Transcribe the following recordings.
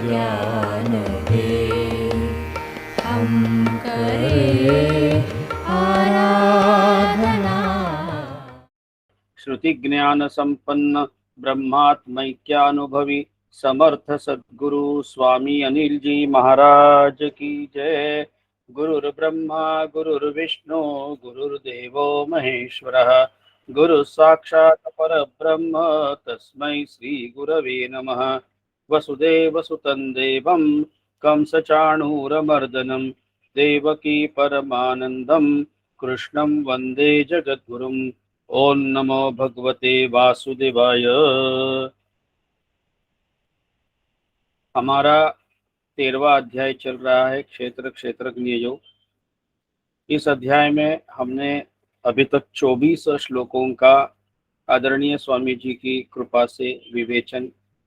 ज्ञान दे, हम करें आराधना। श्रुति ज्ञान संपन्न ब्रह्मात्मैक्यानुभवी समर्थ सद्गुरु स्वामी अनिल जी महाराज की जय। गुरुर्ब्रह्मा गुरुर्विष्णु गुरुर्देवो महेश्वरः, गुरु साक्षात् परब्रह्म तस्मै श्री गुरवे नमः। वसुदेवसुतं देवं कंसचाणूरमर्दनं देवकी परमानन्दं कृष्णं वन्दे जगद्गुरुम्। ओम नमो भगवते वासुदेवाय। हमारा 13वां अध्याय चल रहा है, क्षेत्र क्षेत्रज्ञ योग। इस अध्याय में हमने अभी तक 24 श्लोकों का आदरणीय स्वामी जी की कृपा से विवेचन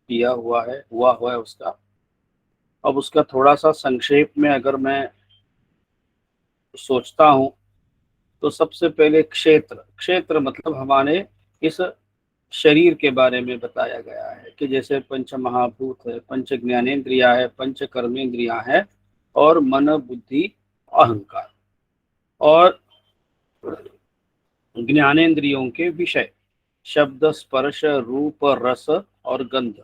किया हुआ है उसका। अब उसका थोड़ा सा संक्षेप में अगर मैं सोचता हूँ तो सबसे पहले क्षेत्र क्षेत्र मतलब हमारे इस शरीर के बारे में बताया गया है कि जैसे पंच महाभूत है, पंच ज्ञानेन्द्रिया है, पंच कर्मेंद्रिया है और मन बुद्धि अहंकार, और ज्ञानेन्द्रियों के विषय शब्द स्पर्श रूप रस और गंध,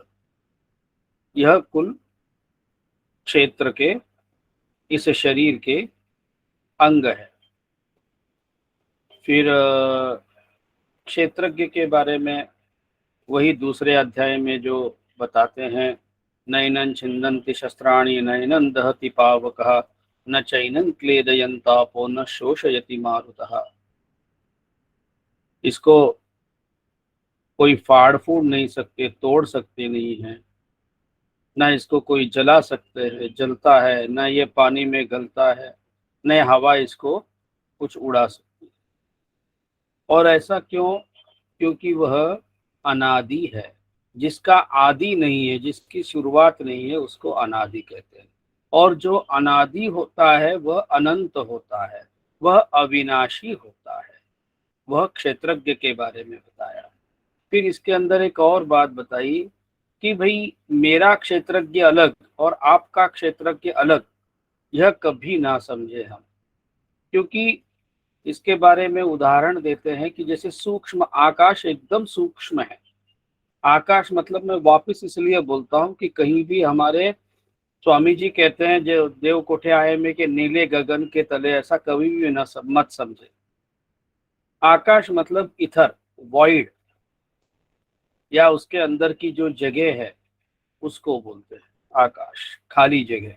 यह कुल क्षेत्र के इस शरीर के अंग है। फिर क्षेत्रज्ञ के बारे में वही दूसरे अध्याय में जो बताते हैं, नैनं छिन्दन्ति शस्त्राणि नैनं दहति पावकः न चैनं क्लेदयन्तापो न शोषयति मारुतः। इसको कोई फाड़ फूड़ नहीं सकते, तोड़ सकते नहीं है, न इसको कोई जला सकते है, जलता है, न ये पानी में गलता है, न हवा इसको कुछ उड़ा सकती है। और ऐसा क्यों? क्योंकि वह अनादि है। जिसका आदि नहीं है, जिसकी शुरुआत नहीं है, उसको अनादि कहते हैं। और जो अनादि होता है वह अनंत होता है, वह अविनाशी होता है। वह क्षेत्रज्ञ के बारे में बताया। फिर इसके अंदर एक और बात बताई कि भाई मेरा क्षेत्रज्ञ अलग और आपका क्षेत्रज्ञ अलग, यह कभी ना समझे हम। क्योंकि इसके बारे में उदाहरण देते हैं कि जैसे सूक्ष्म आकाश एकदम सूक्ष्म है। आकाश मतलब मैं वापस इसलिए बोलता हूँ कि कहीं भी हमारे स्वामी जी कहते हैं जो देव कोठे आए में कि नीले गगन के तले, ऐसा कभी भी न मत समझे। आकाश मतलब इथर, वॉइड, या उसके अंदर की जो जगह है उसको बोलते हैं आकाश, खाली जगह।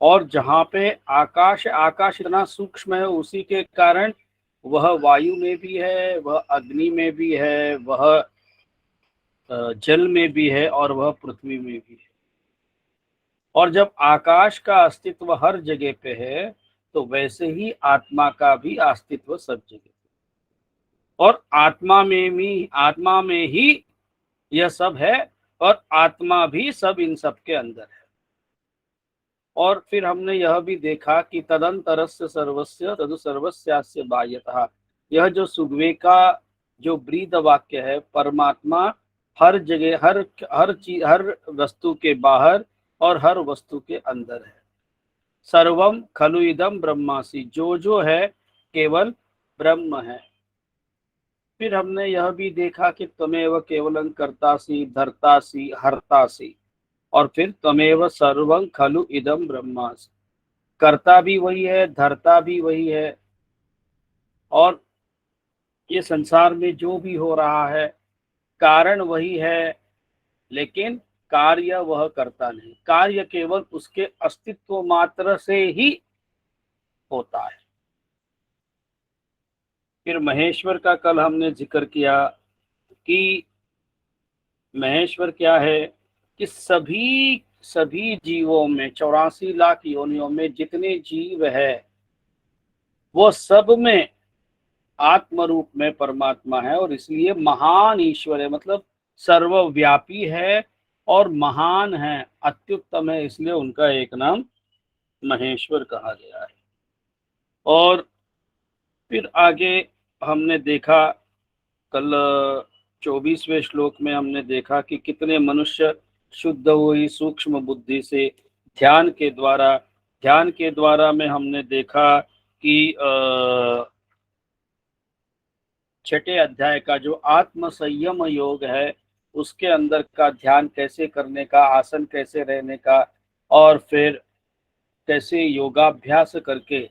और जहाँ पे आकाश आकाश इतना सूक्ष्म है, उसी के कारण वह वायु में भी है, वह अग्नि में भी है, वह जल में भी है और वह पृथ्वी में भी है। और जब आकाश का अस्तित्व हर जगह पे है तो वैसे ही आत्मा का भी अस्तित्व सब जगह, और आत्मा में ही यह सब है, और आत्मा भी सब इन सब के अंदर है। और फिर हमने यह भी देखा कि तदंतरस्य सर्वस्य तदु सर्वस्यास्य बाह्यतः, यह जो सुगवे का जो ब्रीद वाक्य है, परमात्मा हर जगह, हर चीज, हर वस्तु के बाहर और हर वस्तु के अंदर है। सर्वम खलु इदम ब्रह्मासि, जो है केवल ब्रह्म है। फिर हमने यह भी देखा कि त्वमेव केवलं कर्तासि धर्तासि हर्तासि, और फिर त्वमेव सर्वं खलु इदम ब्रह्मासि, कर्ता भी वही है, धर्ता भी वही है, और ये संसार में जो भी हो रहा है कारण वही है, लेकिन कार्य वह करता नहीं। कार्य केवल उसके अस्तित्व मात्र से ही होता है। फिर महेश्वर का कल हमने जिक्र किया कि महेश्वर क्या है कि सभी जीवों में, 84 लाख योनियों में जितने जीव है वो सब में आत्म रूप में परमात्मा है, और इसलिए महान ईश्वर है, मतलब सर्वव्यापी है और महान है, अत्युत्तम है, इसलिए उनका एक नाम महेश्वर कहा गया है। और फिर आगे हमने देखा, कल 24वें श्लोक में हमने देखा कि कितने मनुष्य शुद्ध हुई सूक्ष्म बुद्धि से ध्यान के द्वारा में हमने देखा कि छठे अध्याय का जो आत्म संयम योग है उसके अंदर का ध्यान कैसे करने का, आसन कैसे रहने का, और फिर कैसे योगाभ्यास करके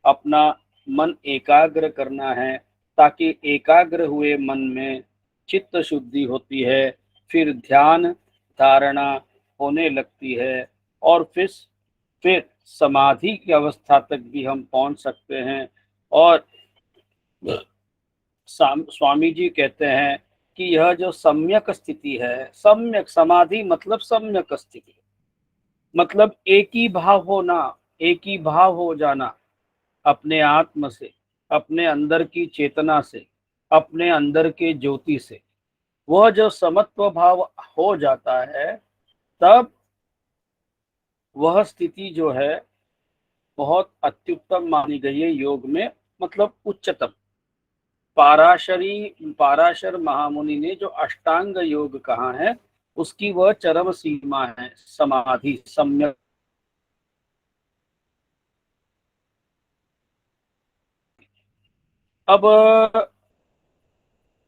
अपना मन एकाग्र करना है, ताकि एकाग्र हुए मन में चित्त शुद्धि होती है, फिर ध्यान धारणा होने लगती है, और फिर समाधि की अवस्था तक भी हम पहुंच सकते हैं। और स्वामी जी कहते हैं कि यह जो सम्यक स्थिति है, सम्यक समाधि मतलब सम्यक स्थिति, मतलब एक ही भाव होना, एक ही भाव हो जाना अपने आत्म से, अपने अंदर की चेतना से, अपने अंदर के ज्योति से। वह जो समत्व भाव हो जाता है, तब वह स्थिति जो है बहुत अत्युत्तम मानी गई है योग में, मतलब उच्चतम। पाराशर महामुनि ने जो अष्टांग योग कहा है, उसकी वह चरम सीमा है समाधि, सम्यक। अब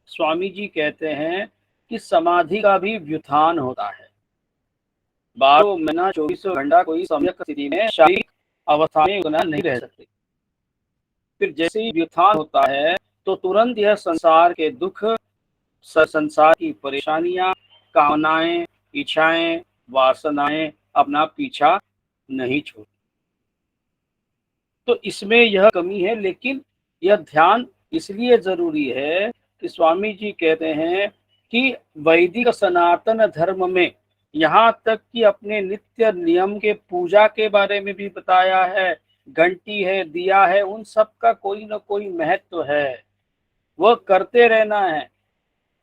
स्वामी जी कहते हैं कि समाधि का भी व्युत्थान होता है। 12 महीना 24 घंटा कोई सम्यक स्थिति में शारीरिक अवस्था में बना नहीं रह सकते। फिर जैसे ही व्युत्थान होता है तो तुरंत यह संसार के दुख, संसार की परेशानियां, कामनाएं, इच्छाएं, वासनाएं अपना पीछा नहीं छोड़ती। तो इसमें यह कमी है, लेकिन यह ध्यान इसलिए जरूरी है कि स्वामी जी कहते हैं कि वैदिक सनातन धर्म में यहाँ तक कि अपने नित्य नियम के पूजा के बारे में भी बताया है, घंटी है, दिया है, उन सब का कोई न कोई महत्व है, वह करते रहना है।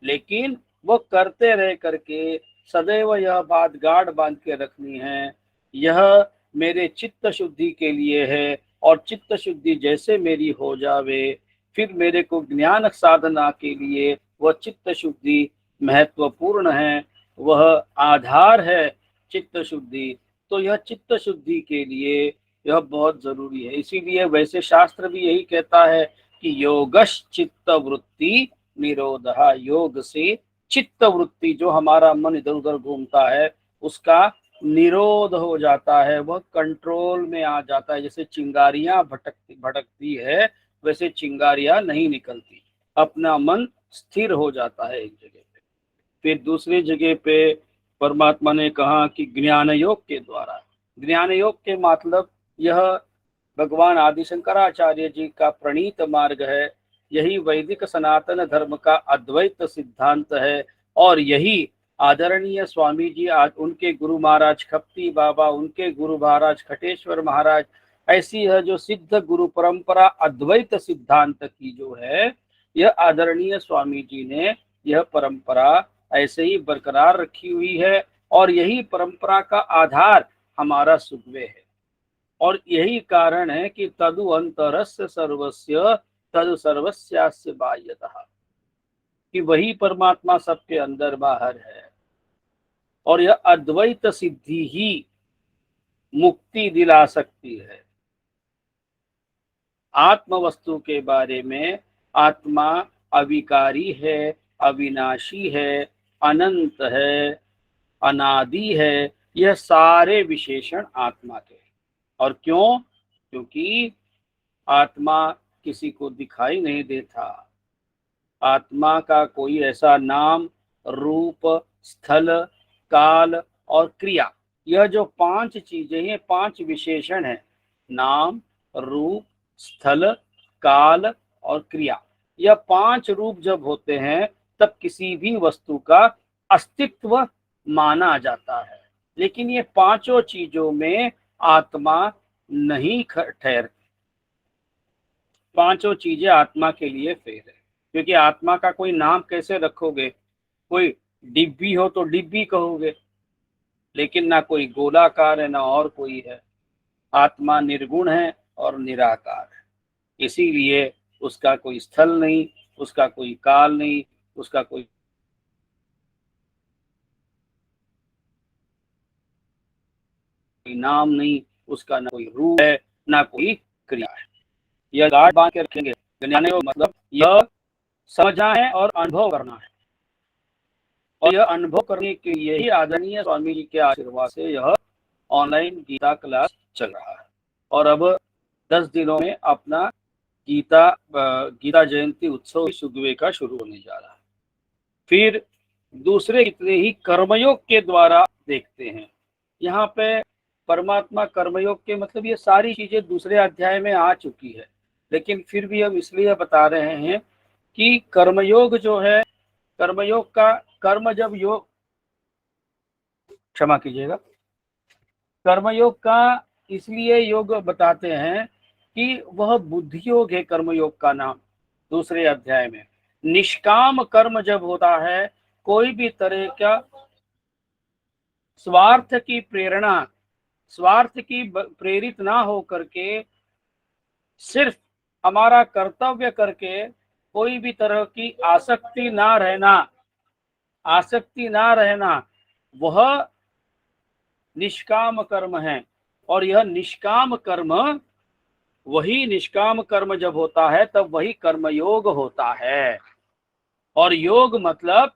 लेकिन वो करते रह करके सदैव यह बात गाढ़ बांध के रखनी है, यह मेरे चित्त शुद्धि के लिए है, और चित्त शुद्धि जैसे मेरी हो जावे, फिर मेरे को ज्ञान साधना के लिए वह चित्त शुद्धि महत्वपूर्ण है, वह आधार है चित्त शुद्धि। तो यह चित्त शुद्धि के लिए यह बहुत जरूरी है। इसीलिए वैसे शास्त्र भी यही कहता है कि योगश चित्त वृत्ति निरोधा, योग से चित्त वृत्ति, जो हमारा मन इधर उधर घूमता है, उसका निरोध हो जाता है, वह कंट्रोल में आ जाता है। जैसे चिंगारियां भटकती भटकती है, वैसे चिंगारियां नहीं निकलती, अपना मन स्थिर हो जाता है एक जगह पे। फिर दूसरी जगह पे परमात्मा ने कहा कि ज्ञान योग के द्वारा, ज्ञान योग के मतलब यह भगवान आदि शंकराचार्य जी का प्रणीत मार्ग है, यही वैदिक सनातन धर्म का अद्वैत सिद्धांत है। और यही आदरणीय स्वामी जी, आज उनके गुरु महाराज खप्ती बाबा, उनके गुरु महाराज खटेश्वर महाराज, ऐसी है जो सिद्ध गुरु परंपरा अद्वैत सिद्धांत की जो है, यह आदरणीय स्वामी जी ने यह परंपरा ऐसे ही बरकरार रखी हुई है। और यही परंपरा का आधार हमारा सुखवे है, और यही कारण है कि तदु अंतरस्य सर्वस्य तदु सर्वस्यास्य बाह्यतः, कि वही परमात्मा सबके अंदर बाहर है। और यह अद्वैत सिद्धि ही मुक्ति दिला सकती है। आत्म वस्तु के बारे में, आत्मा अविकारी है, अविनाशी है, अनंत है, अनादि है, यह सारे विशेषण आत्मा के। और क्यों? क्योंकि आत्मा किसी को दिखाई नहीं देता। आत्मा का कोई ऐसा नाम, रूप, स्थल, काल और क्रिया, यह जो 5 चीजें हैं, 5 विशेषण हैं, नाम, रूप, स्थल, काल और क्रिया, यह 5 रूप जब होते हैं तब किसी भी वस्तु का अस्तित्व माना जाता है। लेकिन ये पांचों चीजों में आत्मा नहीं ठहरती। पांचों चीजें आत्मा के लिए फेर है, क्योंकि आत्मा का कोई नाम कैसे रखोगे? कोई डिब्बी हो तो डिब्बी कहोगे, लेकिन ना कोई गोलाकार है ना और कोई है। आत्मा निर्गुण है और निराकार है, इसीलिए उसका कोई स्थल नहीं, उसका कोई काल नहीं, उसका कोई कोई नाम नहीं, उसका ना कोई रूप है ना कोई क्रिया है। यह गाढ़ बांध के रखेंगे। ज्ञान योग मतलब यह समझना है और अनुभव करना है, और यह अनुभव करने के लिए ही आदरणीय स्वामी जी के आशीर्वाद से यह ऑनलाइन गीता क्लास चल रहा है। और अब 10 दिनों में अपना गीता जयंती उत्सव शुद्धवे का शुरू होने जा रहा है। फिर दूसरे कितने ही कर्मयोग के द्वारा देखते हैं। यहाँ पे परमात्मा कर्मयोग के मतलब ये सारी चीजें दूसरे अध्याय में आ चुकी है, लेकिन फिर भी हम इसलिए बता रहे हैं कि कर्मयोग जो है, कर्मयोग का कर्म जब योग, क्षमा कीजिएगा, कर्मयोग का इसलिए योग बताते हैं कि वह बुद्धि योग है। कर्मयोग का नाम दूसरे अध्याय में। निष्काम कर्म जब होता है, कोई भी तरह का स्वार्थ की प्रेरणा, स्वार्थ की प्रेरित ना हो करके सिर्फ हमारा कर्तव्य करके कोई भी तरह की आसक्ति ना रहना, आसक्ति ना रहना, वह निष्काम कर्म है। और यह निष्काम कर्म, वही निष्काम कर्म जब होता है तब वही कर्मयोग होता है। और योग मतलब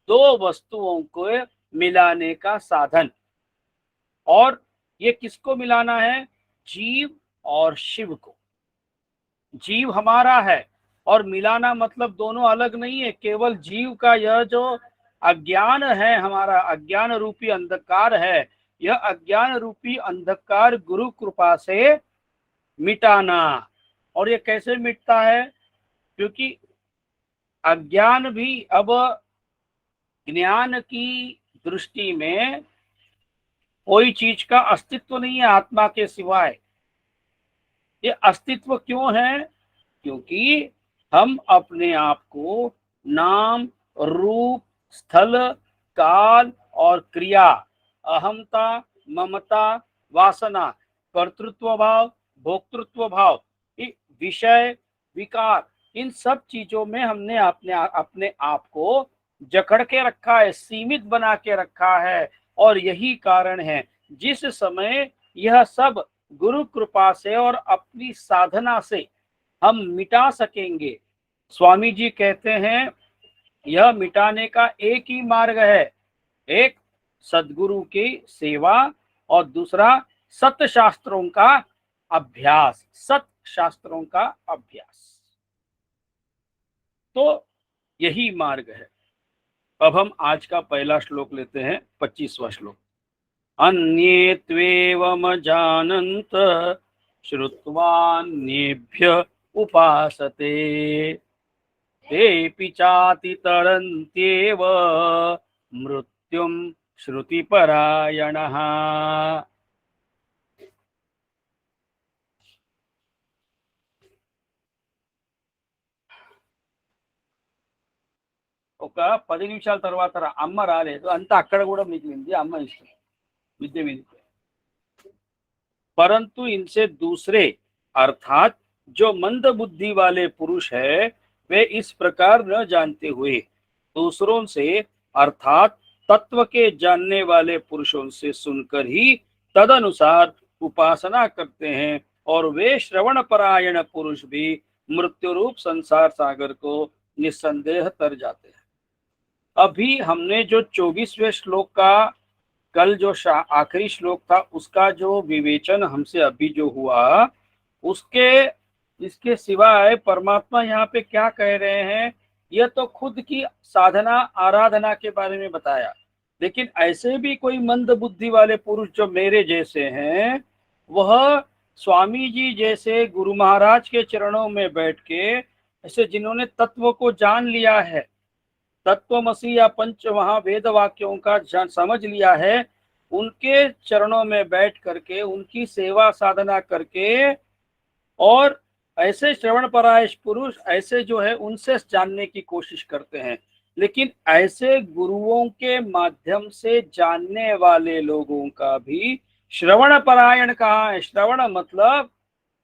दो वस्तुओं को मिलाने का साधन। और ये किसको मिलाना है? जीव और शिव को। जीव हमारा है और मिलाना मतलब दोनों अलग नहीं है। केवल जीव का यह जो अज्ञान है, हमारा अज्ञान रूपी अंधकार है, यह अज्ञान रूपी अंधकार गुरु कृपा से मिटाना। और ये कैसे मिटता है? क्योंकि अज्ञान भी अब ज्ञान की दृष्टि में कोई चीज का अस्तित्व नहीं है आत्मा के सिवाय। ये अस्तित्व क्यों है? क्योंकि हम अपने आप को नाम, रूप, स्थल, काल और क्रिया, अहमता, ममता, वासना, कर्तृत्व भाव, भोक्तृत्व भाव, विषय, विकार, इन सब चीजों में हमने अपने आप को जकड़ के रखा है, सीमित बना के रखा है। और यही कारण है जिस समय यह सब गुरु कृपा से और अपनी साधना से हम मिटा सकेंगे। स्वामी जी कहते हैं यह मिटाने का एक ही मार्ग है, एक सद्गुरु की सेवा और दूसरा सत्य शास्त्रों का अभ्यास, सत्य शास्त्रों का अभ्यास। तो यही मार्ग है। अब हम आज का पहला श्लोक लेते हैं, 25वां श्लोक। अन्ये त्वेवमजानन्त श्रुत्वान्येभ्य उपासते तेऽपि चातितरन्त्येव मृत्युं श्रुतिपरायणः। ఒక 10 నిమిషాల తర్వాత అమ్మ రాలేదు, అంతా అక్కడ కూడా మిగిలింది, అమ్మ ఇష్టం విద్య మీద। परंतु इनसे दूसरे अर्थात जो मंद बुद्धि वाले पुरुष है, वे इस प्रकार न जानते हुए दूसरों से अर्थात तत्व के जानने वाले पुरुषों से सुनकर ही तदनुसार उपासना करते हैं। और वे श्रवण परायण पुरुष भी मृत्यु रूप संसार सागर को निस्संदेह तर जाते हैं। अभी हमने जो 24वें श्लोक का, कल जो आखिरी श्लोक था, उसका जो विवेचन हमसे अभी जो हुआ, उसके इसके सिवाय परमात्मा यहाँ पे क्या कह रहे हैं? यह तो खुद की साधना आराधना के बारे में बताया, लेकिन ऐसे भी कोई मंद बुद्धि वाले पुरुष जो मेरे जैसे हैं, वह स्वामी जी जैसे गुरु महाराज के चरणों में बैठ के, ऐसे जिन्होंने तत्व को जान लिया है, तत्वमसी या पंच महावेद वाक्यों का समझ लिया है, उनके चरणों में बैठ करके उनकी सेवा साधना करके, और ऐसे श्रवण परायण पुरुष ऐसे जो है उनसे जानने की कोशिश करते हैं। लेकिन ऐसे गुरुओं के माध्यम से जानने वाले लोगों का भी श्रवण परायण कहाँ है? श्रवण मतलब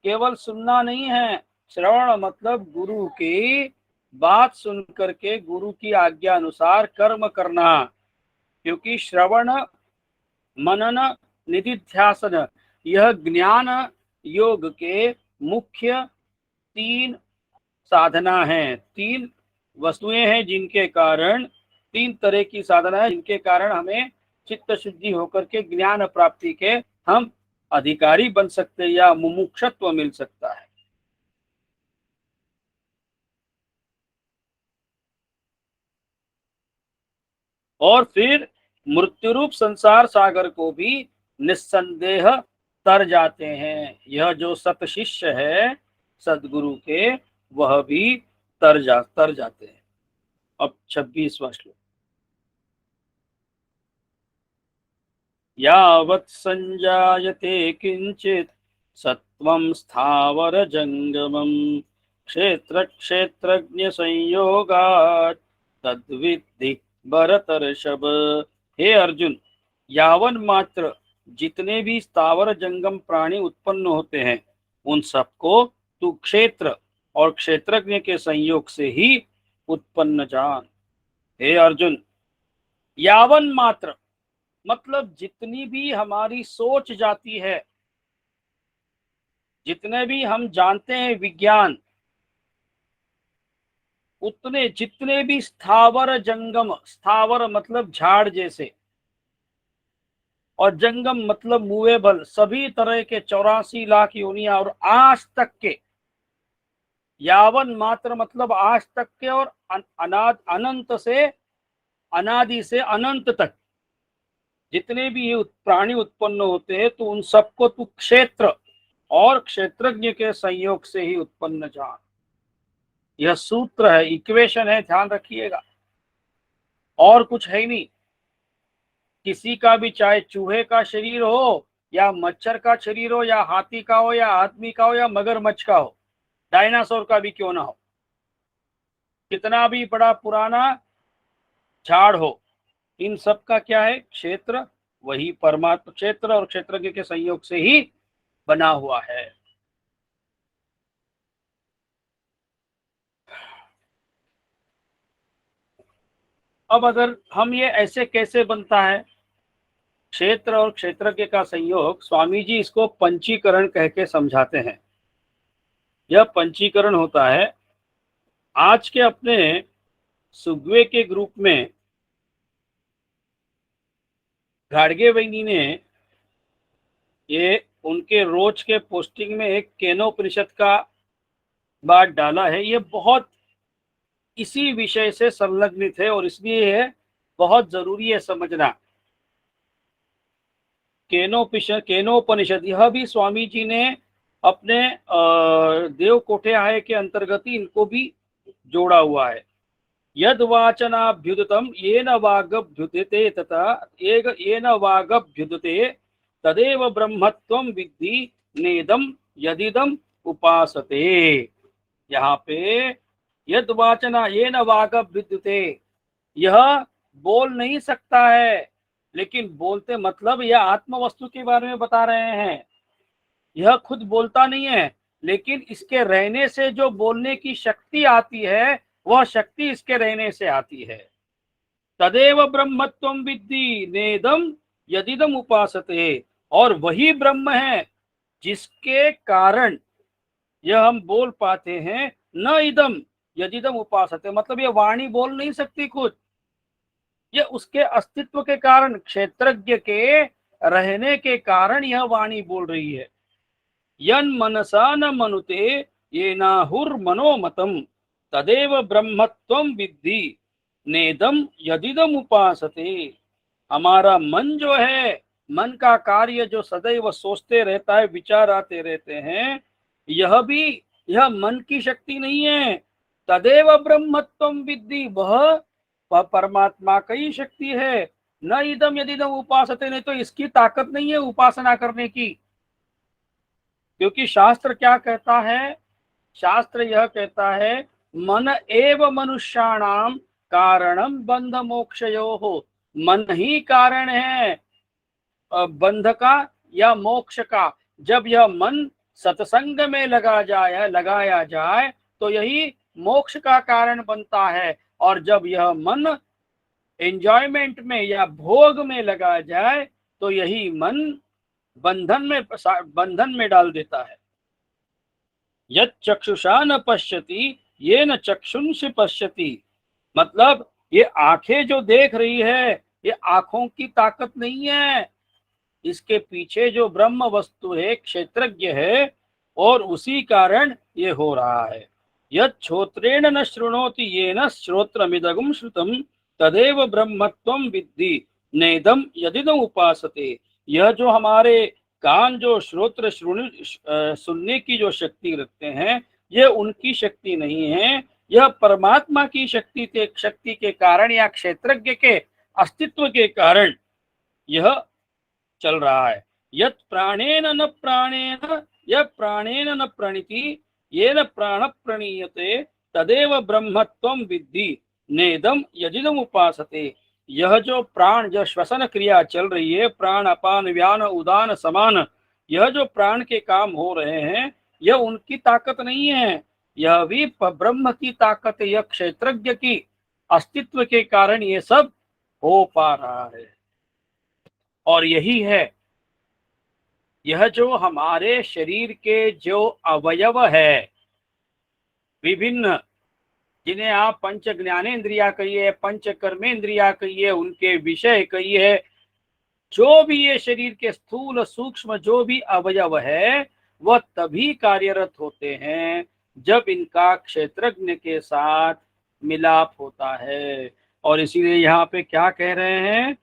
केवल सुनना नहीं है, श्रवण मतलब गुरु की बात सुन करके गुरु की आज्ञा अनुसार कर्म करना। क्योंकि श्रवण मनन निधिध्यासन, यह ज्ञान योग के मुख्य 3 साधना है। 3 वस्तुएं हैं जिनके कारण, 3 तरह की साधना है जिनके कारण हमें चित्त शुद्धि होकर के ज्ञान प्राप्ति के हम अधिकारी बन सकते हैं या मुमुक्षत्व मिल सकता है। और फिर मृत्यु रूप संसार सागर को भी निस्संदेह तर जाते हैं। यह जो सत शिष्य है सदगुरु के, वह भी तर जाते हैं। अब 26वां श्लोक। यावत् संजायते किंचित सत्वं स्थावर जंगमं क्षेत्र क्षेत्रज्ञ संयोगात् तद्विद्धि भरतर्षभ। हे अर्जुन, यावन मात्र जितने भी स्थावर जंगम प्राणी उत्पन्न होते हैं, उन सबको तू क्षेत्र और क्षेत्रज्ञ के संयोग से ही उत्पन्न जान। हे अर्जुन, यावन मात्र मतलब जितनी भी हमारी सोच जाती है, जितने भी हम जानते हैं विज्ञान, उतने जितने भी स्थावर जंगम, स्थावर मतलब झाड़ जैसे, और जंगम मतलब मूवेबल, सभी तरह के 84 लाख योनियां और आज तक के, यावन मात्र मतलब आज तक के और अनंत से, अनादि से अनंत तक जितने भी प्राणी उत्पन्न होते हैं, तो उन सबको तू क्षेत्र और क्षेत्रज्ञ के संयोग से ही उत्पन्न जान। यह सूत्र है, इक्वेशन है, ध्यान रखिएगा, और कुछ है ही नहीं। किसी का भी, चाहे चूहे का शरीर हो या मच्छर का शरीर हो या हाथी का हो या आदमी का हो या मगरमच्छ का हो, डायनासोर का भी क्यों ना हो, कितना भी बड़ा पुराना झाड़ हो, इन सब का क्या है? क्षेत्र, वही परमात्मा क्षेत्र और क्षेत्रज्ञ के संयोग से ही बना हुआ है। अब अगर हम ये ऐसे कैसे बनता है क्षेत्र और क्षेत्रज्ञ का संयोग, स्वामी जी इसको पंचीकरण कह के समझाते हैं। यह पंचीकरण होता है, आज के अपने सुगवे के ग्रुप में गाड़गे वैनी ने ये उनके रोज के पोस्टिंग में एक केनोपनिषद का बात डाला है। ये बहुत इसी विषय से संलग्नित है और इसलिए है बहुत जरूरी है समझना। केनोपनिषद यह भी स्वामी जी ने अपने देव कोठे आय के अंतर्गत ही इनको भी जोड़ा हुआ है। यद वाचनाभ्युदितम येन वागभ्युदिते तथा येन वागभ्युदिते तदेव ब्रह्मत्वं विद्धि नेदम यदिदम उपासते। यहाँ पे यद वाचना येन वागभ्युदिते, यह बोल नहीं सकता है, लेकिन बोलते मतलब यह आत्म वस्तु के बारे में बता रहे हैं। यह खुद बोलता नहीं है, लेकिन इसके रहने से जो बोलने की शक्ति आती है, वह शक्ति इसके रहने से आती है। तदेव ब्रह्मत्वं विद्धि नेदम यदिदम उपासते, और वही ब्रह्म है जिसके कारण यह हम बोल पाते हैं। न इदम यदिदम उपासते मतलब यह वाणी बोल नहीं सकती खुद, ये उसके अस्तित्व के कारण, क्षेत्रज्ञ के रहने के कारण यह वाणी बोल रही है। यन मनसा न मनुते येनाहुर मनोमतम तदेव ब्रह्मत्वं विद्धि नेदम यदिदम उपासते। हमारा मन जो है, मन का कार्य जो सदैव सोचते रहता है, विचार आते रहते हैं, यह मन की शक्ति नहीं है। तदेव ब्रह्मत्वं विद्धि, वह परमात्मा का ही शक्ति है। न इदम यदिदम उपासते, नहीं तो इसकी ताकत नहीं है उपासना करने की। क्योंकि शास्त्र क्या कहता है? शास्त्र यह कहता है मन एव मनुष्याणाम कारणम बंध मोक्षयोः, मन ही कारण है बंध का या मोक्ष का। जब यह मन सत्संग में लगाया जाए तो यही मोक्ष का कारण बनता है, और जब यह मन एंजॉयमेंट में या भोग में लगा जाए तो यही मन बंधन में डाल देता है। यत् चक्षुषा न पश्यति येन चक्षुंषि पश्यति, मतलब ये आंखें जो देख रही है ये आंखों की ताकत नहीं है, इसके पीछे जो ब्रह्म वस्तु है क्षेत्रज्ञ है, और उसी कारण ये हो रहा है। यत् श्रोत्रेण न शृणोति येन श्रोत्रमिदगम श्रुतम तदेव ब्रह्मत्वं विद्धि नेदम यदिदम उपासते। यह जो हमारे कान जो श्रोत्र सुनने की जो शक्ति रखते हैं, यह उनकी शक्ति नहीं है, यह परमात्मा की शक्ति के कारण या क्षेत्रज्ञ के अस्तित्व के कारण यह चल रहा है। यत् प्राणेन न प्राणेन यह प्राणेन न प्रणीति येन प्राण प्रणीयते तदेव ब्रह्मत्वं विद्धि नेदम यदिदम उपासते। यह जो प्राण जो श्वसन क्रिया चल रही है, प्राण अपान व्यान उदान समान, यह जो प्राण के काम हो रहे हैं यह उनकी ताकत नहीं है, यह भी ब्रह्म की ताकत है। यह क्षेत्रज्ञ की अस्तित्व के कारण ये सब हो पा रहा है। और यही है, यह जो हमारे शरीर के जो अवयव है विभिन्न, जिन्हें आप पंच ज्ञानेन्द्रिया कहिए, पंच कर्मेंद्रिया कहिए, उनके विषय कहिए, जो भी ये शरीर के स्थूल सूक्ष्म जो भी अवयव है वह तभी कार्यरत होते हैं जब इनका क्षेत्रज्ञ के साथ मिलाप होता है। और इसीलिए यहाँ पे क्या कह रहे हैं,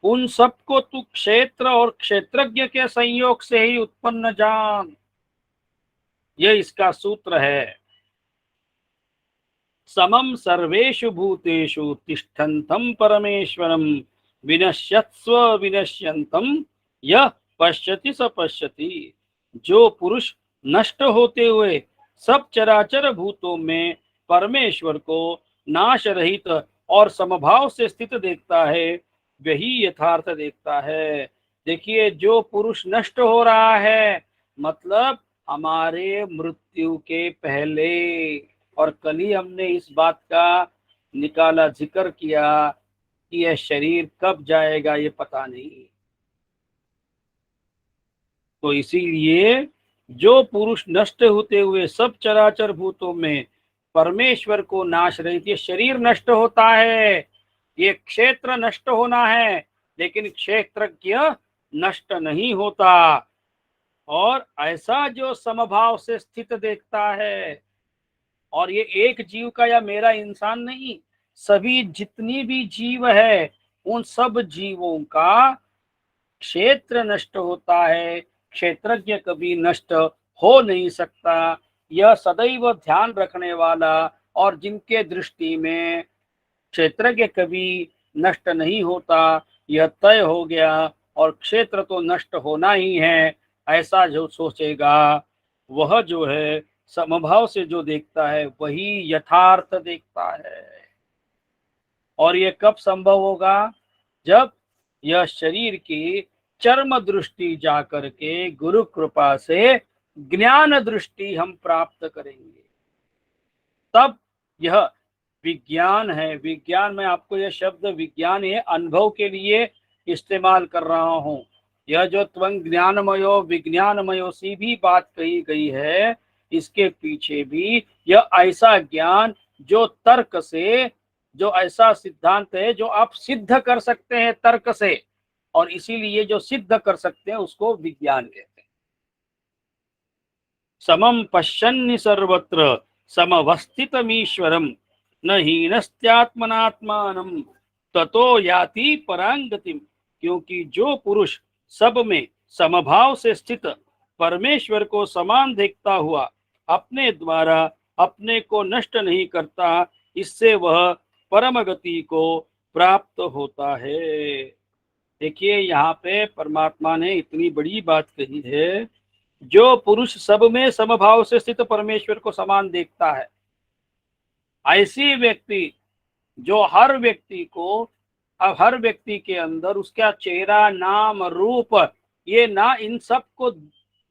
उन सबको तू क्षेत्र और क्षेत्रज्ञ के संयोग से ही उत्पन्न जान, ये इसका सूत्र है। समम सर्वेषु भूतेषु तिष्ठन्तं परमेश्वरम विनश्यत्स्व विनश्यन्तं यह पश्यति स पश्यति। जो पुरुष नष्ट होते हुए सब चराचर भूतों में परमेश्वर को नाश रहित और समभाव से स्थित देखता है, वही यथार्थ देखता है। देखिए, जो पुरुष नष्ट हो रहा है मतलब हमारे मृत्यु के पहले, और कल ही हमने इस बात का निकाला जिक्र किया कि यह शरीर कब जाएगा ये पता नहीं। तो इसीलिए जो पुरुष नष्ट होते हुए सब चराचर भूतों में परमेश्वर को नाश रहित, ये शरीर नष्ट होता है, ये क्षेत्र नष्ट होना है, लेकिन क्षेत्रज्ञ नष्ट नहीं होता। और ऐसा जो समभाव से स्थित देखता है, और ये एक जीव का या मेरा इंसान नहीं, सभी जितनी भी जीव है उन सब जीवों का क्षेत्र नष्ट होता है, क्षेत्रज्ञ कभी नष्ट हो नहीं सकता। यह सदैव ध्यान रखने वाला और जिनके दृष्टि में क्षेत्रज्ञ कभी नष्ट नहीं होता, यह तय हो गया, और क्षेत्र तो नष्ट होना ही है, ऐसा जो सोचेगा वह जो है समभाव से जो देखता है वही यथार्थ देखता है। और ये कब संभव होगा, जब यह शरीर की चर्म दृष्टि जाकर के गुरु कृपा से ज्ञान दृष्टि हम प्राप्त करेंगे, तब यह विज्ञान है। विज्ञान में आपको यह शब्द विज्ञान है अनुभव के लिए इस्तेमाल कर रहा हूँ। यह जो त्वं ज्ञानमयो विज्ञानमयो सी भी बात कही गई है, इसके पीछे भी यह ऐसा ज्ञान जो तर्क से, जो ऐसा सिद्धांत है जो आप सिद्ध कर सकते हैं तर्क से, और इसीलिए जो सिद्ध कर सकते हैं उसको विज्ञान कहते हैं। समम पश्यन्नि सर्वत्र समवस्थितमीश्वरम न हीनस्त्यात्मनात्मानं ततो याति परांगतिम। क्योंकि जो पुरुष सब में समभाव से स्थित परमेश्वर को समान देखता हुआ अपने द्वारा अपने को नष्ट नहीं करता, इससे वह परम गति को प्राप्त होता है। देखिए, यहाँ पे परमात्मा ने इतनी बड़ी बात कही है, जो पुरुष सब में समभाव से स्थित परमेश्वर को समान देखता है, ऐसी व्यक्ति जो हर व्यक्ति को, अब हर व्यक्ति के अंदर उसका चेहरा नाम रूप ये ना, इन सब को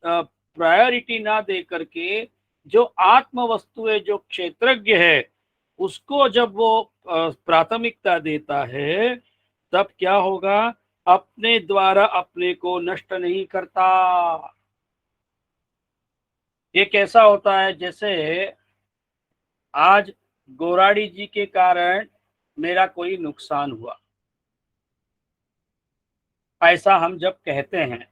प्रायोरिटी ना दे करके जो आत्म वस्तु है, जो क्षेत्रज्ञ है, उसको जब वो प्राथमिकता देता है, तब क्या होगा, अपने द्वारा अपने को नष्ट नहीं करता। ये कैसा होता है, जैसे आज गोराड़ी जी के कारण मेरा कोई नुकसान हुआ, ऐसा हम जब कहते हैं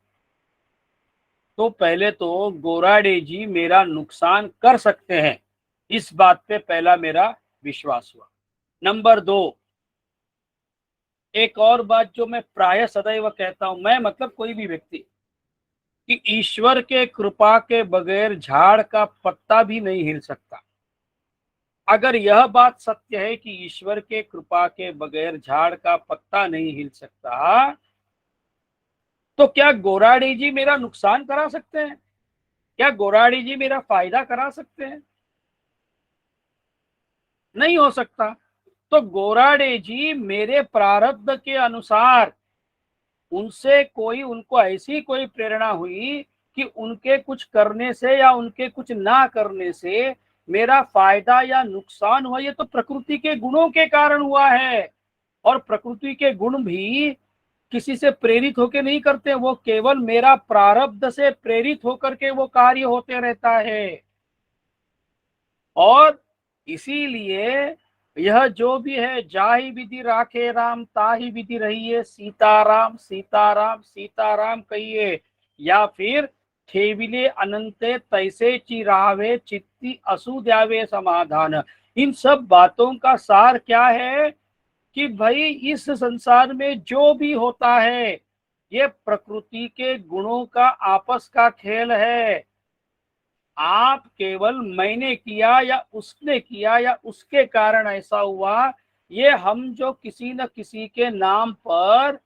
तो पहले तो गोराड़ी जी मेरा नुकसान कर सकते हैं, इस बात पे पहला मेरा विश्वास हुआ। नंबर 2, एक और बात जो मैं प्राय सदैव कहता हूं, मैं मतलब कोई भी व्यक्ति, कि ईश्वर के कृपा के बगैर झाड़ का पत्ता भी नहीं हिल सकता। अगर यह बात सत्य है कि ईश्वर के कृपा के बगैर झाड़ का पत्ता नहीं हिल सकता, तो क्या गोराड़ी जी मेरा नुकसान करा सकते हैं? क्या गोराड़ी जी मेरा फायदा करा सकते हैं? नहीं हो सकता। तो गोराड़े जी मेरे प्रारब्ध के अनुसार, उनसे कोई, उनको ऐसी कोई प्रेरणा हुई कि उनके कुछ करने से या उनके कुछ ना करने से मेरा फायदा या नुकसान हुआ, ये तो प्रकृति के गुणों के कारण हुआ है। और प्रकृति के गुण भी किसी से प्रेरित होकर नहीं करते, वो केवल मेरा प्रारब्ध से प्रेरित होकर के वो कार्य होते रहता है। और इसीलिए यह जो भी है, जाहि विधि राखे राम ताहि विधि रहिए, सीताराम सीताराम सीताराम कहिए, या फिर ठेविले अनंते तैसे चिरावे चित्ती असु द्यावे समाधान। इन सब बातों का सार क्या है कि भाई इस संसार में जो भी होता है ये प्रकृति के गुणों का आपस का खेल है। आप केवल मैंने किया या उसने किया या उसके कारण ऐसा हुआ, ये हम जो किसी न किसी के नाम पर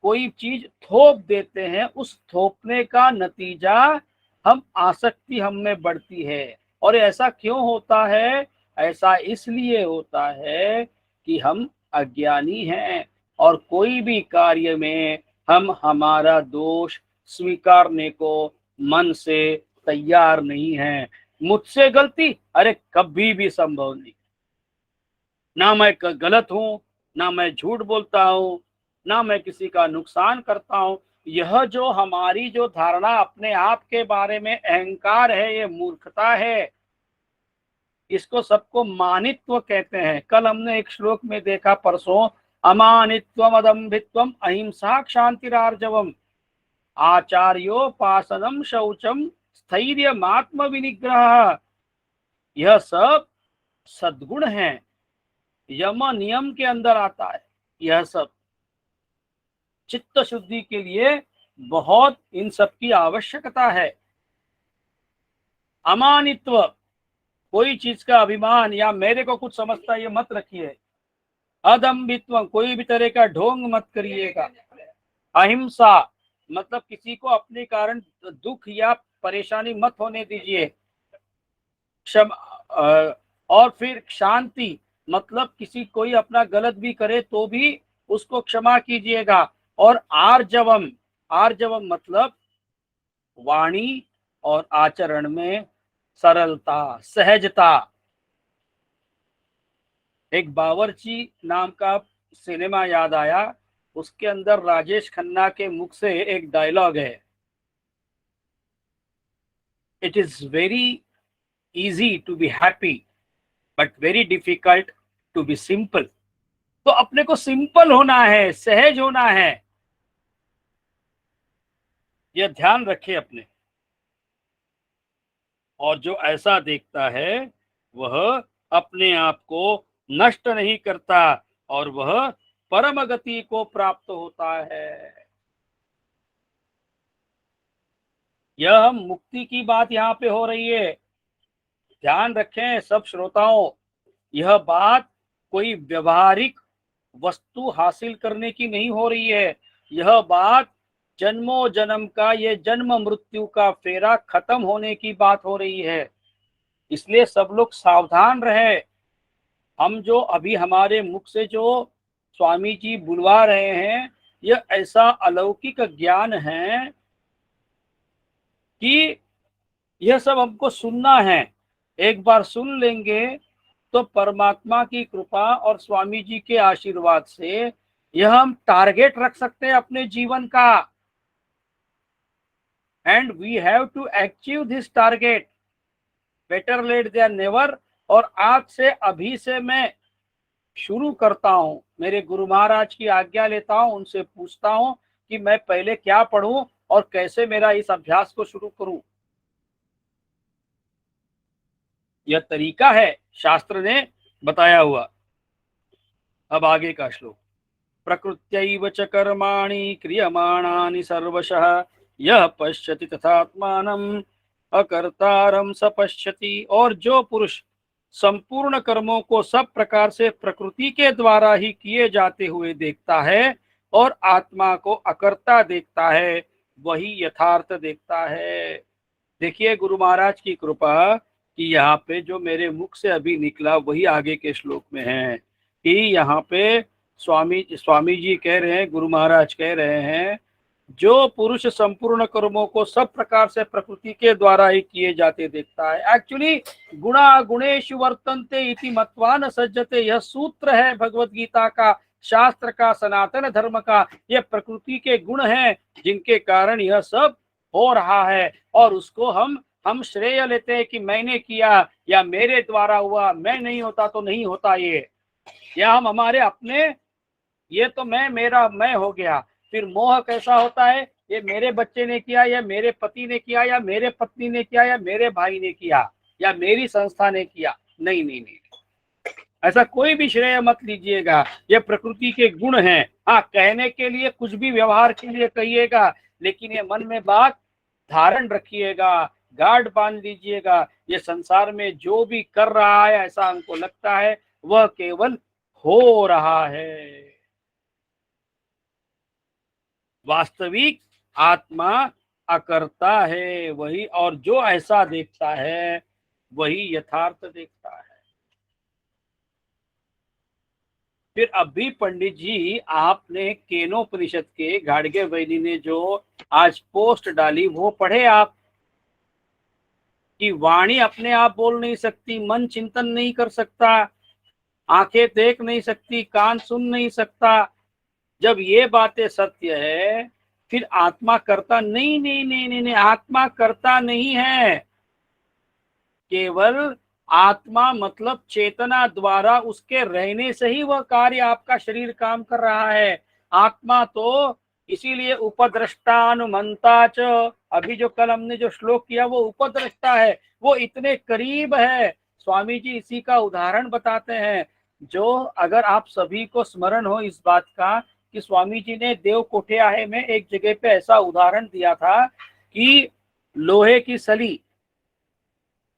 कोई चीज थोप देते हैं, उस थोपने का नतीजा हम आसक्ति हम में बढ़ती है। और ऐसा क्यों होता है? ऐसा इसलिए होता है कि हम अज्ञानी हैं और कोई भी कार्य में हम हमारा दोष स्वीकारने को मन से तैयार नहीं है। मुझसे गलती, अरे कभी भी संभव नहीं। ना मैं गलत हूं, ना मैं झूठ बोलता हूं, ना मैं किसी का नुकसान करता हूं। यह जो हमारी जो धारणा अपने आप के बारे में अहंकार है, ये मूर्खता है। इसको सबको मानित्व कहते हैं। कल हमने एक श्लोक में देखा, परसों, अमानित्वम अदम्भित्वम अहिंसा क्षांतिरार्जवम आचार्योपासनम शौचम स्थैर्यमात्म विनिग्रह। यह सब सद्गुण है, यम नियम के अंदर आता है। यह सब चित्त शुद्धि के लिए बहुत इन सब की आवश्यकता है। अमानित्व, कोई चीज का अभिमान या मेरे को कुछ समझता, ये मत रखिए। अदम्भित्व, कोई भी तरह का ढोंग मत करिएगा। अहिंसा, मतलब किसी को अपने कारण दुख या परेशानी मत होने दीजिए। और फिर शांति, मतलब किसी कोई अपना गलत भी करे तो भी उसको क्षमा कीजिएगा। और आर्जवम, आर्जवम मतलब वाणी और आचरण में सरलता, सहजता। एक बावर्ची नाम का सिनेमा याद आया, उसके अंदर राजेश खन्ना के मुख से एक डायलॉग है, it is very easy to be happy but very difficult to be simple. तो अपने को सिंपल होना है, सहज होना है, यह ध्यान रखे अपने। और जो ऐसा देखता है वह अपने आप को नष्ट नहीं करता और वह परम गति को प्राप्त होता है। यह हम मुक्ति की बात यहाँ पे हो रही है, ध्यान रखें सब श्रोताओं। यह बात कोई व्यवहारिक वस्तु हासिल करने की नहीं हो रही है। यह बात जन्मों जन्म का, ये जन्म मृत्यु का फेरा खत्म होने की बात हो रही है। इसलिए सब लोग सावधान रहे। हम जो अभी हमारे मुख से जो स्वामी जी बुलवा रहे हैं, यह ऐसा अलौकिक ज्ञान है कि यह सब हमको सुनना है। एक बार सुन लेंगे तो परमात्मा की कृपा और स्वामी जी के आशीर्वाद से यह हम टारगेट रख सकते हैं अपने जीवन का, and we have to achieve this target. Better late than never. और आज से, अभी से मैं शुरू करता हूं, मेरे गुरु महाराज की आज्ञा लेता हूं, उनसे पूछता हूं कि मैं पहले क्या पढूं और कैसे मेरा इस अभ्यास को शुरू करूं। यह तरीका है शास्त्र ने बताया हुआ। अब आगे का श्लोक। प्रकृत्यैव च कर्माणि क्रियमाणानि सर्वशः यह पश्यति तथात्मानम् अकर्तारं स पश्यति। और जो पुरुष संपूर्ण कर्मों को सब प्रकार से प्रकृति के द्वारा ही किए जाते हुए देखता है और आत्मा को अकर्ता देखता है, वही यथार्थ देखता है। देखिए गुरु महाराज की कृपा कि यहाँ पे जो मेरे मुख से अभी निकला वही आगे के श्लोक में है कि यहाँ पे स्वामी जी कह रहे हैं, गुरु महाराज कह रहे हैं, जो पुरुष संपूर्ण कर्मों को सब प्रकार से प्रकृति के द्वारा ही किए जाते देखता है। एक्चुअली गुणा गुणेषु वर्तन्ते इति मत्वा न सज्जते, यह सूत्र है भगवत गीता का, शास्त्र का, सनातन धर्म का। यह प्रकृति के गुण हैं जिनके कारण यह सब हो रहा है, और उसको हम श्रेय लेते हैं कि मैंने किया या मेरे द्वारा हुआ, मैं नहीं होता तो नहीं होता ये, या हम हमारे अपने, ये तो मैं, मेरा मैं हो गया। फिर मोह कैसा होता है, ये मेरे बच्चे ने किया या मेरे पति ने किया या मेरे पत्नी ने किया या मेरे भाई ने किया या मेरी संस्था ने किया। नहीं नहीं नहीं, ऐसा कोई भी श्रेय मत लीजिएगा, ये प्रकृति के गुण हैं। हाँ, कहने के लिए कुछ भी व्यवहार के लिए कहिएगा, लेकिन ये मन में बात धारण रखिएगा, गार्ड बांध लीजिएगा। ये संसार में जो भी कर रहा है ऐसा हमको लगता है वह केवल हो रहा है। वास्तविक आत्मा अकर्ता है वही, और जो ऐसा देखता है वही यथार्थ देखता है। फिर अभी पंडित जी आपने केनोपनिषद के गाड़गे वैदी ने जो आज पोस्ट डाली वो पढ़े आप, कि वाणी अपने आप बोल नहीं सकती, मन चिंतन नहीं कर सकता, आंखें देख नहीं सकती, कान सुन नहीं सकता। जब ये बातें सत्य है, फिर आत्मा करता नहीं नहीं नहीं नहीं, नहीं, आत्मा करता नहीं है। केवल आत्मा मतलब चेतना द्वारा उसके रहने से ही वह कार्य, आपका शरीर काम कर रहा है। आत्मा तो इसीलिए उपद्रष्टानुमंता च, अभी जो कल हमने जो श्लोक किया वो उपद्रष्टा है, वो इतने करीब है। स्वामी जी इसी का उदाहरण बताते हैं, जो अगर आप सभी को स्मरण हो इस बात का कि स्वामी जी ने देव कोठे आहे में एक जगह पे ऐसा उदाहरण दिया था कि लोहे की सली,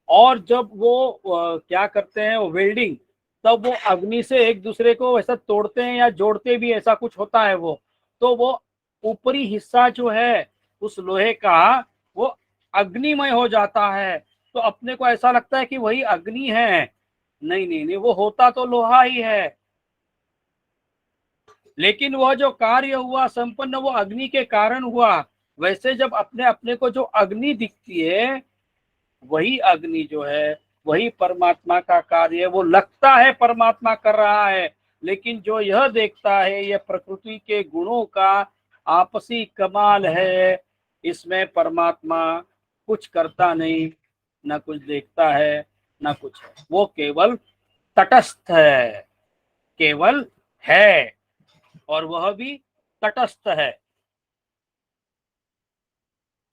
और जब वो क्या करते हैं वो वेल्डिंग, तब वो अग्नि से एक दूसरे को ऐसा तोड़ते हैं या जोड़ते भी, ऐसा कुछ होता है वो, तो वो ऊपरी हिस्सा जो है उस लोहे का वो अग्निमय हो जाता है। तो अपने को ऐसा लगता है कि वही अग्नि है, नहीं नहीं नहीं, वो होता तो लोहा ही है, लेकिन वह जो कार्य हुआ संपन्न वो अग्नि के कारण हुआ। वैसे जब अपने अपने को जो अग्नि दिखती है, वही अग्नि जो है वही परमात्मा का कार्य है। वो लगता है परमात्मा कर रहा है, लेकिन जो यह देखता है यह प्रकृति के गुणों का आपसी कमाल है। इसमें परमात्मा कुछ करता नहीं, ना कुछ देखता है, ना कुछ है, वो केवल तटस्थ है, केवल है, और वह भी तटस्थ है।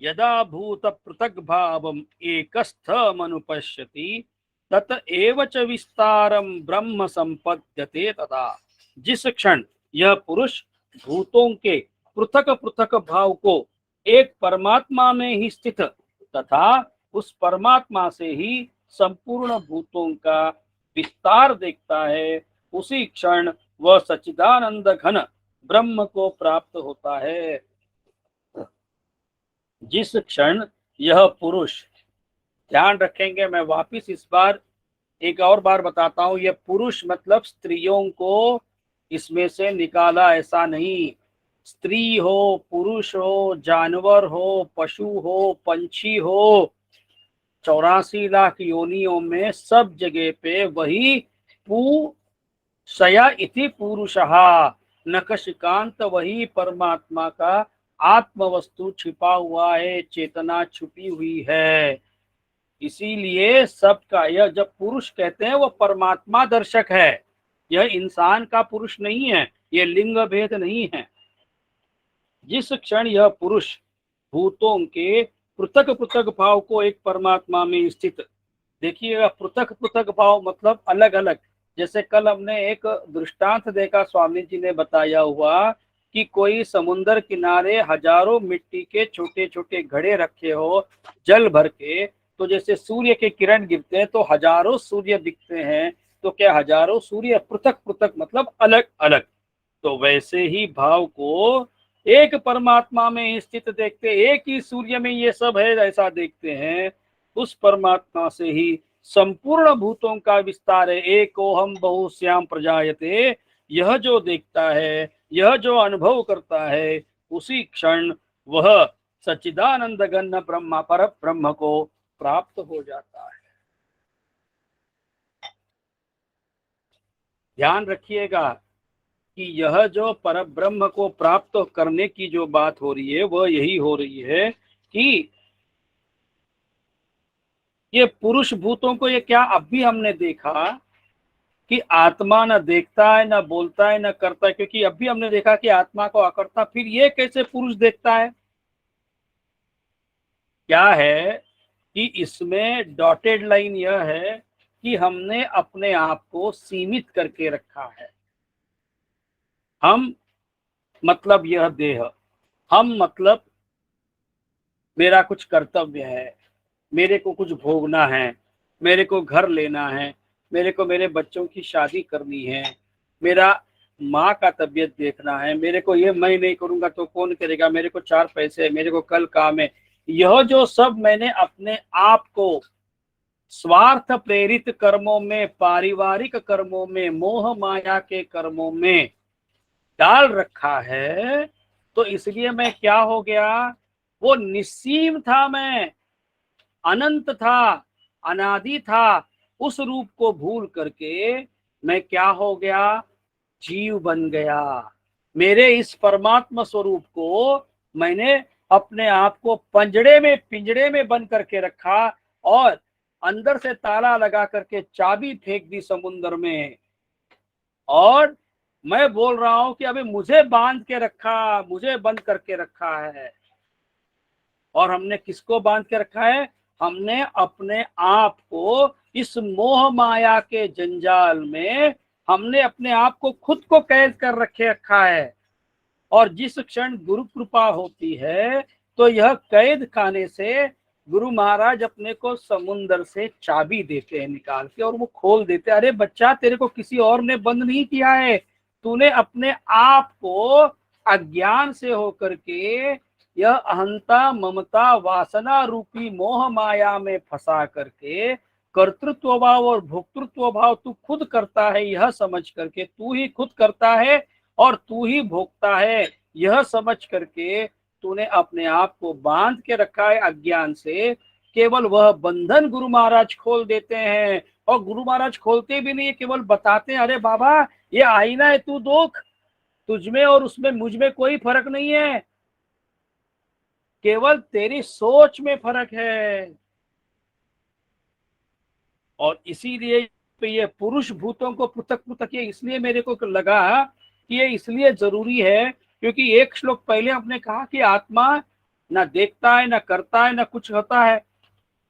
यदा भूत पृथक भावम एकस्थमनुपश्यति तत एव च विस्तारम ब्रह्म संपद्यते तथा। जिस क्षण यह पुरुष भूतों के पृथक पृथक भाव को एक परमात्मा में ही स्थित तथा उस परमात्मा से ही संपूर्ण भूतों का विस्तार देखता है, उसी क्षण वह सच्चिदानंद घन ब्रह्म को प्राप्त होता है। जिस क्षण यह पुरुष, ध्यान रखेंगे, मैं वापिस इस बार एक और बार बताता हूं, यह पुरुष मतलब स्त्रियों को इसमें से निकाला ऐसा नहीं। स्त्री हो, पुरुष हो, जानवर हो, पशु हो, पंछी हो, 84 लाख योनियों में सब जगह पे वही पू सया इति पुरुषः, नखशिकांत वही परमात्मा का आत्म वस्तु छिपा हुआ है, चेतना छुपी हुई है। इसीलिए सबका यह जब पुरुष कहते हैं वो परमात्मा दर्शक है, यह इंसान का पुरुष नहीं है, यह लिंग भेद नहीं है। जिस क्षण यह पुरुष भूतों के पृथक पृथक भाव को एक परमात्मा में स्थित, देखिएगा पृथक पृथक भाव मतलब अलग अलग। जैसे कल हमने एक दृष्टांत देखा, स्वामी जी ने बताया हुआ कि कोई समुन्दर किनारे हजारों मिट्टी के छोटे छोटे घड़े रखे हो जल भर के, तो जैसे सूर्य के किरण गिरते हैं तो हजारों सूर्य दिखते हैं, तो क्या हजारों सूर्य पृथक पृथक मतलब अलग अलग। तो वैसे ही भाव को एक परमात्मा में स्थित देखते, एक ही सूर्य में ये सब है ऐसा देखते हैं। उस परमात्मा से ही संपूर्ण भूतों का विस्तार है। एकोहम बहुश्याम प्रजायते, यह जो देखता है, यह जो अनुभव करता है, उसी क्षण वह सच्चिदानंद घन ब्रह्म पर ब्रह्म को प्राप्त हो जाता है। ध्यान रखिएगा कि यह जो परब्रह्म को प्राप्त करने की जो बात हो रही है वह यही हो रही है कि ये पुरुष भूतों को, ये क्या अब भी हमने देखा कि आत्मा न देखता है, न बोलता है, न करता है, क्योंकि अभी हमने देखा कि आत्मा को अकर्ता, फिर ये कैसे पुरुष देखता है? क्या है कि इसमें डॉटेड लाइन यह है कि हमने अपने आप को सीमित करके रखा है। हम मतलब यह देह, हम मतलब मेरा कुछ कर्तव्य है, मेरे को कुछ भोगना है, मेरे को घर लेना है, मेरे को मेरे बच्चों की शादी करनी है, मेरा माँ का तबीयत देखना है, मेरे को ये मैं नहीं करूंगा तो कौन करेगा, मेरे को 4 पैसे है, मेरे को कल काम है। यह जो सब मैंने अपने आप को स्वार्थ प्रेरित कर्मों में, पारिवारिक कर्मों में, मोह माया के कर्मों में डाल रखा है, तो इसलिए मैं क्या हो गया, वो निस्सीम था, मैं अनंत था, अनादि था, उस रूप को भूल करके मैं क्या हो गया, जीव बन गया। मेरे इस परमात्मा स्वरूप को मैंने अपने आप को पिंजड़े में बंद करके रखा और अंदर से ताला लगा करके चाबी फेंक दी समुद्र में। और मैं बोल रहा हूं कि अभी मुझे बांध के रखा, मुझे बंद करके रखा है। और हमने किसको बांध के रखा है? हमने अपने आप को इस मोह माया के जंजाल में, हमने अपने आप को खुद को कैद कर रखा है। और जिस क्षण गुरु कृपा होती है तो यह कैद खाने से गुरु महाराज अपने को समुंदर से चाबी देते हैं निकाल के, और वो खोल देते हैं। अरे बच्चा, तेरे को किसी और ने बंद नहीं किया है, तूने अपने आप को अज्ञान से होकर के यह अहंता ममता वासना रूपी मोह माया में फंसा करके कर्तृत्व भाव और भोक्तृत्व भाव तू खुद करता है, यह समझ करके तू ही खुद करता है और तू ही भोगता है, यह समझ करके तूने अपने आप को बांध के रखा है अज्ञान से। केवल वह बंधन गुरु महाराज खोल देते हैं, और गुरु महाराज खोलते भी नहीं, केवल बताते हैं, अरे बाबा ये आईना है, तू देख, तुझमें और उसमें मुझ में कोई फर्क नहीं है, केवल तेरी सोच में फर्क है। और इसीलिए ये पुरुष भूतों को पृथक पृथक, ये इसलिए मेरे को लगा कि ये इसलिए जरूरी है क्योंकि एक श्लोक पहले हमने कहा कि आत्मा ना देखता है, ना करता है, ना कुछ होता है,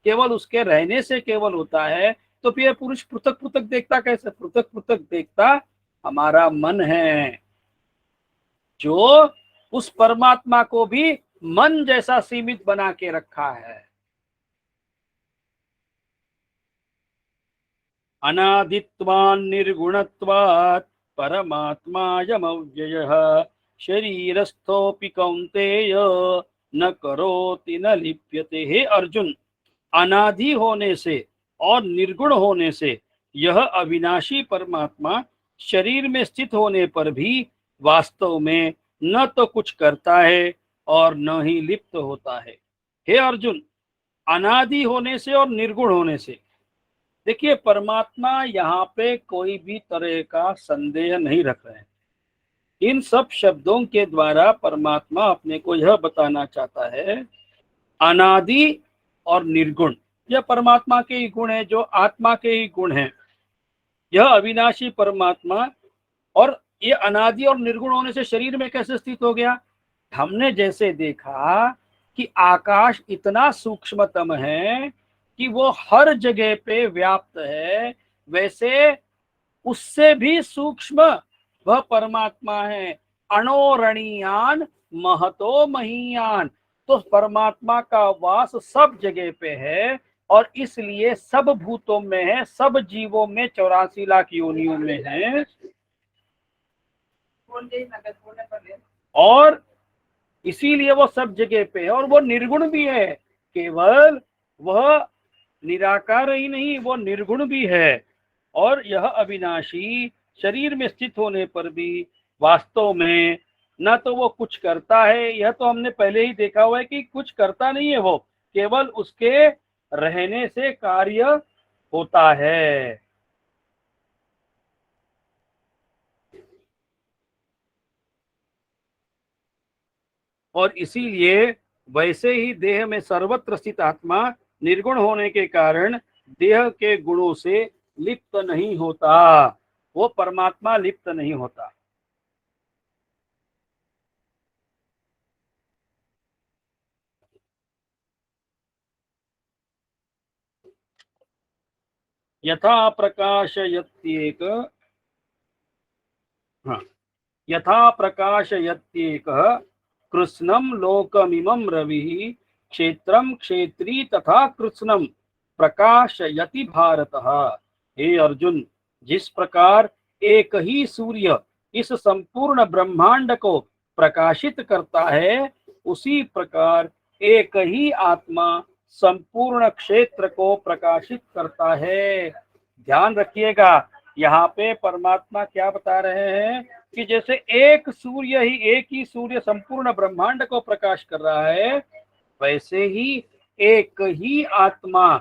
केवल उसके रहने से केवल होता है। तो फिर पुरुष पृथक पृथक देखता कैसे? पृथक पृथक देखता हमारा मन है, जो उस परमात्मा को भी मन जैसा सीमित बना के रखा है। अनादित्वान् निर्गुणत्वात् परमात्मायमव्ययः शरीरस्थोऽपि कौन्तेय न करोति न लिप्यते। हे अर्जुन, अनादि होने से और निर्गुण होने से यह अविनाशी परमात्मा शरीर में स्थित होने पर भी वास्तव में न तो कुछ करता है और न ही लिप्त होता है। हे अर्जुन, अनादि होने से और निर्गुण होने से, देखिए परमात्मा यहाँ पे कोई भी तरह का संदेह नहीं रख रहे हैं। इन सब शब्दों के द्वारा परमात्मा अपने को यह बताना चाहता है, अनादि और निर्गुण यह परमात्मा के ही गुण है, जो आत्मा के ही गुण हैं। यह अविनाशी परमात्मा, और ये अनादि और निर्गुण होने से शरीर में कैसे स्थित हो गया? हमने जैसे देखा कि आकाश इतना सूक्ष्मतम है कि वो हर जगह पे व्याप्त है, वैसे उससे भी सूक्ष्म वह परमात्मा है। अणोरणीयान महतो महीयान, तो परमात्मा का वास सब जगह पे है, और इसलिए सब भूतों में है, सब जीवों में, 84 लाख योनियों में है। और इसीलिए वो सब जगह पे है, और वो निर्गुण भी है। केवल वह निराकार ही नहीं, वो निर्गुण भी है। और यह अविनाशी शरीर में स्थित होने पर भी वास्तव में न तो वो कुछ करता है, यह तो हमने पहले ही देखा हुआ है कि कुछ करता नहीं है, वो केवल उसके रहने से कार्य होता है। और इसीलिए वैसे ही देह में सर्वत्र स्थित आत्मा निर्गुण होने के कारण देह के गुणों से लिप्त नहीं होता, वो परमात्मा लिप्त नहीं होता। यथा प्रकाशयत्येक, हाँ, यथा प्रकाशयत्येकः कृत्स्नं लोकमिमं रविः क्षेत्रं क्षेत्री तथा कृत्स्नं प्रकाशयति भारतः। हे अर्जुन, जिस प्रकार एक ही सूर्य इस संपूर्ण ब्रह्मांड को प्रकाशित करता है, उसी प्रकार एक ही आत्मा संपूर्ण क्षेत्र को प्रकाशित करता है। ध्यान रखिएगा, यहाँ पे परमात्मा क्या बता रहे हैं कि जैसे एक ही सूर्य संपूर्ण ब्रह्मांड को प्रकाश कर रहा है, वैसे ही एक ही आत्मा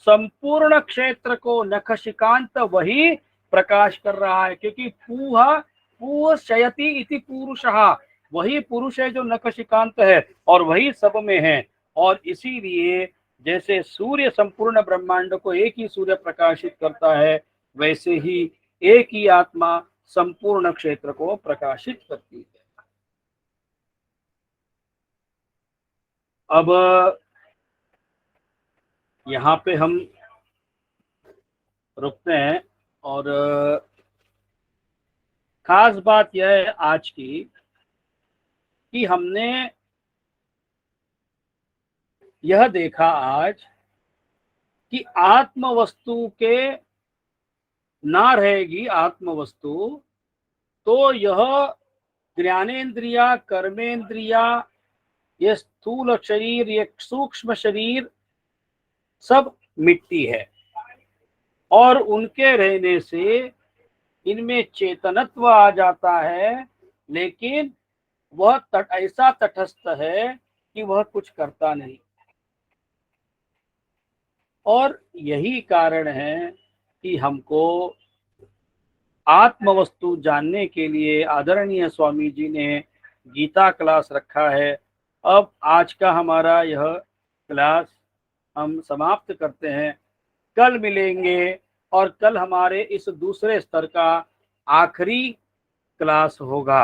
संपूर्ण क्षेत्र को नखशिकांत वही प्रकाश कर रहा है। क्योंकि पूह शयति इति पुरुषः, वही पुरुष है जो नखशिकांत है, और वही सब में है। और इसीलिए जैसे सूर्य संपूर्ण ब्रह्मांड को एक ही सूर्य प्रकाशित करता है, वैसे ही एक ही आत्मा संपूर्ण क्षेत्र को प्रकाशित करती है। अब यहाँ पे हम रुकते हैं, और खास बात यह है आज की कि हमने यह देखा आज कि आत्म वस्तु के ना रहेगी आत्म वस्तु, तो यह ज्ञानेन्द्रिया, कर्मेंद्रिया, ये स्थूल शरीर, ये सूक्ष्म शरीर सब मिट्टी है, और उनके रहने से इनमें चेतनत्व आ जाता है, लेकिन वह ऐसा तटस्थ है कि वह कुछ करता नहीं। और यही कारण है कि हमको आत्म वस्तु जानने के लिए आदरणीय स्वामी जी ने गीता क्लास रखा है। अब आज का हमारा यह क्लास हम समाप्त करते हैं, कल मिलेंगे, और कल हमारे इस दूसरे स्तर का आखिरी क्लास होगा।